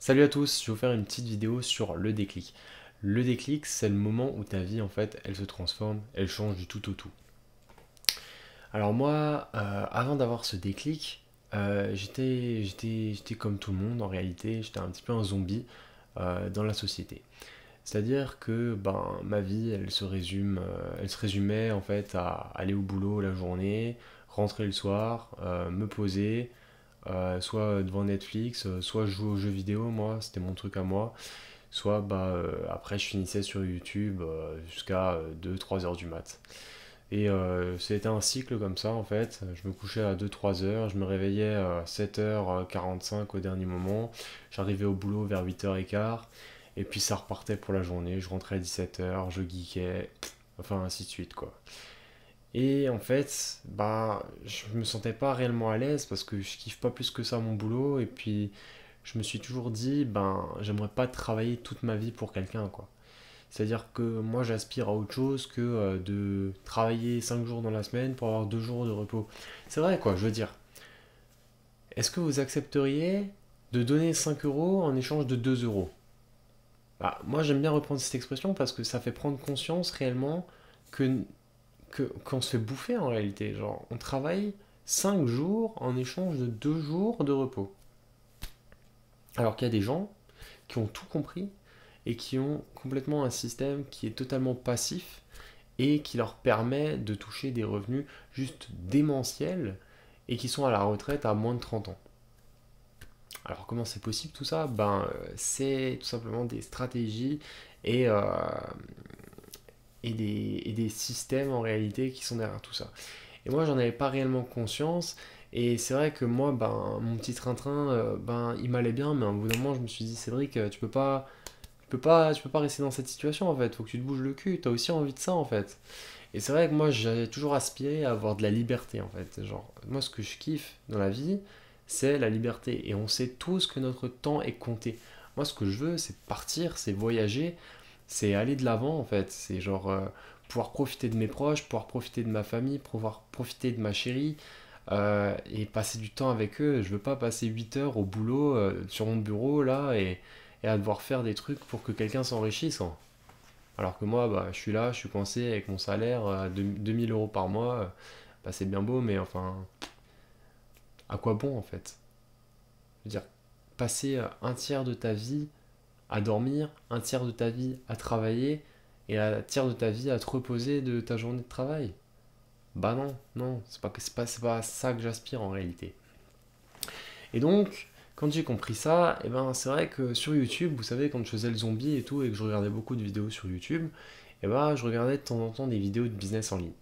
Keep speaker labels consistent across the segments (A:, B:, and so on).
A: Salut à tous, je vais vous faire une petite vidéo sur le déclic. Le déclic, c'est le moment où ta vie, en fait, elle se transforme, elle change du tout au tout. Alors moi, avant d'avoir ce déclic, j'étais comme tout le monde en réalité, j'étais un petit peu un zombie dans la société. C'est-à-dire que ma vie, elle se résumait en fait à aller au boulot la journée, rentrer le soir, me poser, soit devant Netflix, soit jouer aux jeux vidéo, moi, c'était mon truc à moi, soit après je finissais sur YouTube jusqu'à 2-3 heures du mat. Et c'était un cycle comme ça en fait, je me couchais à 2-3 heures, je me réveillais à 7h45 au dernier moment, j'arrivais au boulot vers 8h15, et puis ça repartait pour la journée, je rentrais à 17h, je geekais, enfin ainsi de suite quoi. Et en fait, je me sentais pas réellement à l'aise parce que je kiffe pas plus que ça mon boulot. Et puis, je me suis toujours dit, j'aimerais pas travailler toute ma vie pour quelqu'un, quoi. C'est-à-dire que moi, j'aspire à autre chose que de travailler 5 jours dans la semaine pour avoir 2 jours de repos. C'est vrai, quoi, je veux dire. Est-ce que vous accepteriez de donner 5 euros en échange de 2 euros? Moi, j'aime bien reprendre cette expression parce que ça fait prendre conscience réellement que qu'on se fait bouffer en réalité. Genre, on travaille 5 jours en échange de 2 jours de repos. Alors qu'il y a des gens qui ont tout compris et qui ont complètement un système qui est totalement passif et qui leur permet de toucher des revenus juste démentiels et qui sont à la retraite à moins de 30 ans. Alors comment c'est possible tout ça? C'est tout simplement des stratégies et, euh, et des systèmes en réalité qui sont derrière tout ça. Et moi, j'en avais pas réellement conscience. Et c'est vrai que moi, mon petit train-train, il m'allait bien, mais à un bout d'un moment, je me suis dit, Cédric, tu peux pas rester dans cette situation en fait. Faut que tu te bouges le cul. T'as aussi envie de ça en fait. Et c'est vrai que moi, j'avais toujours aspiré à avoir de la liberté en fait. Genre, moi, ce que je kiffe dans la vie, c'est la liberté. Et on sait tous que notre temps est compté. Moi, ce que je veux, c'est partir, c'est voyager, c'est aller de l'avant en fait. C'est genre pouvoir profiter de mes proches, pouvoir profiter de ma famille, pouvoir profiter de ma chérie et passer du temps avec eux. Je veux pas passer 8 heures au boulot sur mon bureau là et à devoir faire des trucs pour que quelqu'un s'enrichisse, hein. Alors que moi, je suis là, je suis coincé avec mon salaire de 2000 euros par mois. C'est bien beau, mais enfin, à quoi bon en fait? Je veux dire, passer un tiers de ta vie à dormir, un tiers de ta vie à travailler et un tiers de ta vie à te reposer de ta journée de travail. Bah non, non, c'est pas ça que j'aspire en réalité. Et donc, quand j'ai compris ça, c'est vrai que sur YouTube, vous savez, quand je faisais le zombie et tout, et que je regardais beaucoup de vidéos sur YouTube, je regardais de temps en temps des vidéos de business en ligne.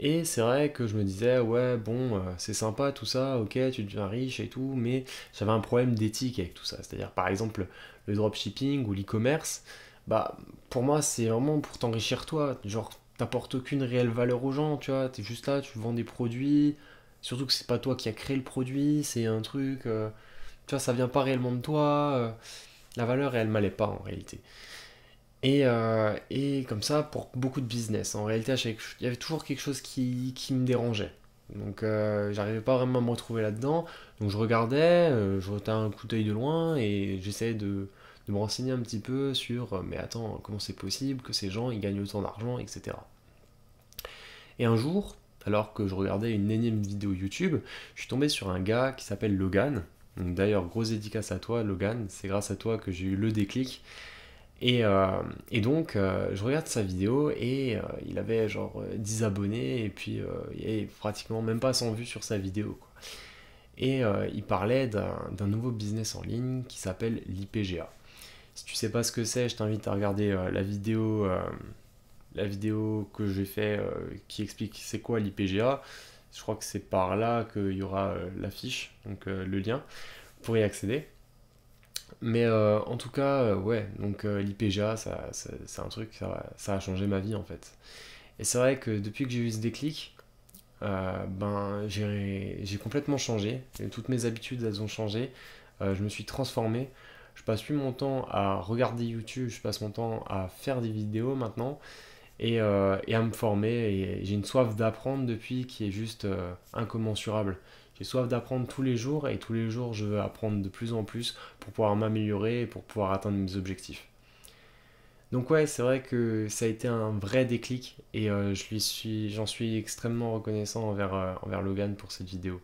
A: Et c'est vrai que je me disais, ouais, bon, c'est sympa tout ça, ok, tu deviens riche et tout, mais j'avais un problème d'éthique avec tout ça. C'est-à-dire, par exemple, le dropshipping ou l'e-commerce, bah, pour moi, c'est vraiment pour t'enrichir toi. Genre, t'apportes aucune réelle valeur aux gens, tu vois, t'es juste là, tu vends des produits, surtout que c'est pas toi qui as créé le produit, c'est un truc, tu vois, ça vient pas réellement de toi, la valeur, elle m'allait pas en réalité. Et comme ça, pour beaucoup de business. En réalité, il y avait toujours quelque chose qui me dérangeait. Donc, j'arrivais pas vraiment à me retrouver là-dedans. Donc, je regardais, je jetais un coup d'œil de loin et j'essayais de me renseigner un petit peu sur mais attends, comment c'est possible que ces gens ils gagnent autant d'argent, etc. Et un jour, alors que je regardais une énième vidéo YouTube, je suis tombé sur un gars qui s'appelle Logan. Donc, d'ailleurs, grosse dédicace à toi, Logan. C'est grâce à toi que j'ai eu le déclic. Et donc, je regarde sa vidéo et il avait genre 10 abonnés et puis il y avait pratiquement même pas 100 vues sur sa vidéo, quoi. Et il parlait d'un nouveau business en ligne qui s'appelle l'IPGA. Si tu sais pas ce que c'est, je t'invite à regarder la vidéo que j'ai fait qui explique c'est quoi l'IPGA. Je crois que c'est par là qu'il y aura l'affiche, donc le lien pour y accéder. Mais en tout cas, ouais, donc l'IPGA, c'est un truc, ça a changé ma vie en fait. Et c'est vrai que depuis que j'ai eu ce déclic, j'ai complètement changé. Et toutes mes habitudes, elles ont changé. Je me suis transformé. Je passe plus mon temps à regarder YouTube, je passe mon temps à faire des vidéos maintenant et à me former. Et j'ai une soif d'apprendre depuis qui est juste incommensurable. J'ai soif d'apprendre tous les jours et tous les jours je veux apprendre de plus en plus pour pouvoir m'améliorer et pour pouvoir atteindre mes objectifs. Donc ouais, c'est vrai que ça a été un vrai déclic et j'en suis extrêmement reconnaissant envers Logan pour cette vidéo.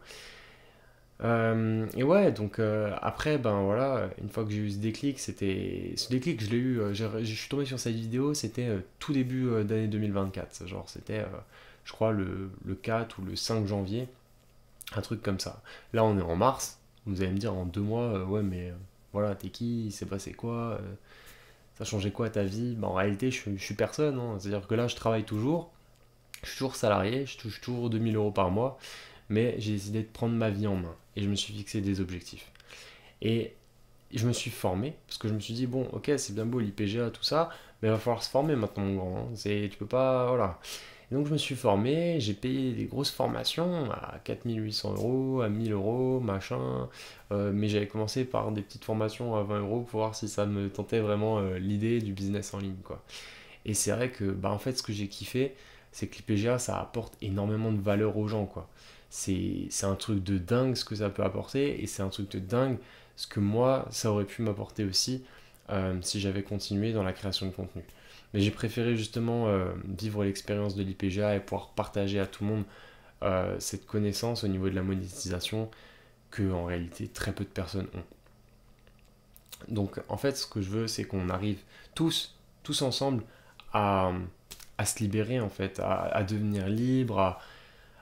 A: Et ouais, donc après, ben voilà, une fois que j'ai eu ce déclic, je l'ai eu, je suis tombé sur cette vidéo, c'était tout début d'année 2024, genre c'était, je crois, le 4 ou le 5 janvier, un truc comme ça. Là, on est en mars, vous allez me dire en 2 mois, ouais, mais voilà, t'es qui, il s'est passé quoi, ça a changé quoi ta vie? Ben, en réalité, je suis personne, hein. C'est-à-dire que là, je travaille toujours, je suis toujours salarié, je touche toujours 2000 € par mois, mais j'ai décidé de prendre ma vie en main et je me suis fixé des objectifs. Et je me suis formé parce que je me suis dit, bon, ok, c'est bien beau l'IPGA, tout ça, mais il va falloir se former maintenant, mon grand, hein. Tu peux pas, voilà. Et donc je me suis formé, j'ai payé des grosses formations à 4800 €, à 1000 €, machin, mais j'avais commencé par des petites formations à 20 € pour voir si ça me tentait vraiment l'idée du business en ligne, quoi. Et c'est vrai que, bah, en fait, ce que j'ai kiffé, c'est que l'IPGA, ça apporte énormément de valeur aux gens, quoi. C'est un truc de dingue ce que ça peut apporter, et c'est un truc de dingue ce que moi, ça aurait pu m'apporter aussi si j'avais continué dans la création de contenu. Mais j'ai préféré justement vivre l'expérience de l'IPGA et pouvoir partager à tout le monde cette connaissance au niveau de la monétisation que en réalité très peu de personnes ont. Donc en fait, ce que je veux, c'est qu'on arrive tous ensemble à, à se libérer en fait, à devenir libre,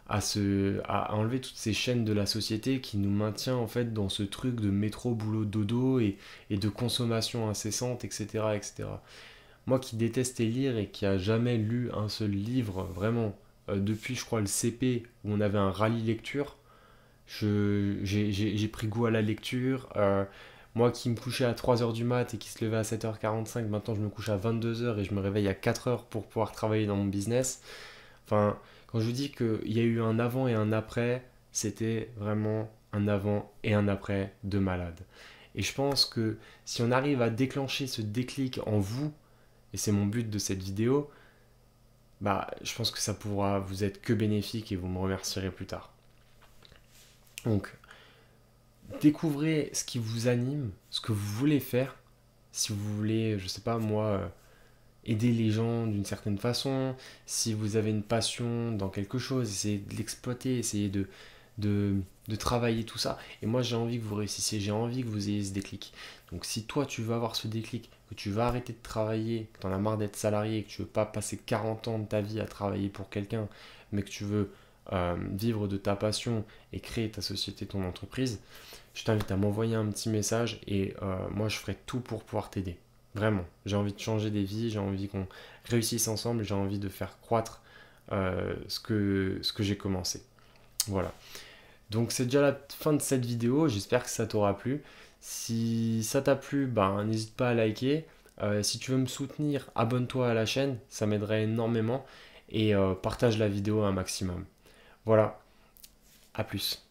A: à enlever toutes ces chaînes de la société qui nous maintient en fait dans ce truc de métro, boulot, dodo et de consommation incessante, etc., etc. Moi qui déteste lire et qui a jamais lu un seul livre, vraiment, depuis je crois le CP où on avait un rallye lecture, j'ai pris goût à la lecture. Moi qui me couchais à 3 heures du mat et qui se levait à 7h45, maintenant je me couche à 22 heures et je me réveille à 4 heures pour pouvoir travailler dans mon business. Enfin, quand je vous dis qu'il y a eu un avant et un après, c'était vraiment un avant et un après de malade. Et je pense que si on arrive à déclencher ce déclic en vous, et c'est mon but de cette vidéo, bah, je pense que ça pourra vous être que bénéfique et vous me remercierez plus tard. Donc, découvrez ce qui vous anime, ce que vous voulez faire. Si vous voulez, je sais pas moi, aider les gens d'une certaine façon, si vous avez une passion dans quelque chose, essayez de l'exploiter, essayez de travailler tout ça. Et moi, j'ai envie que vous réussissiez, j'ai envie que vous ayez ce déclic. Donc si toi, tu veux avoir ce déclic, que tu vas arrêter de travailler, que tu en as marre d'être salarié, que tu veux pas passer 40 ans de ta vie à travailler pour quelqu'un, mais que tu veux vivre de ta passion et créer ta société, ton entreprise, je t'invite à m'envoyer un petit message et moi, je ferai tout pour pouvoir t'aider. Vraiment, j'ai envie de changer des vies, j'ai envie qu'on réussisse ensemble, j'ai envie de faire croître ce que j'ai commencé. Voilà. Donc c'est déjà la fin de cette vidéo, j'espère que ça t'aura plu. Si ça t'a plu, ben, n'hésite pas à liker. Si tu veux me soutenir, abonne-toi à la chaîne, ça m'aiderait énormément. Et partage la vidéo un maximum. Voilà, à plus.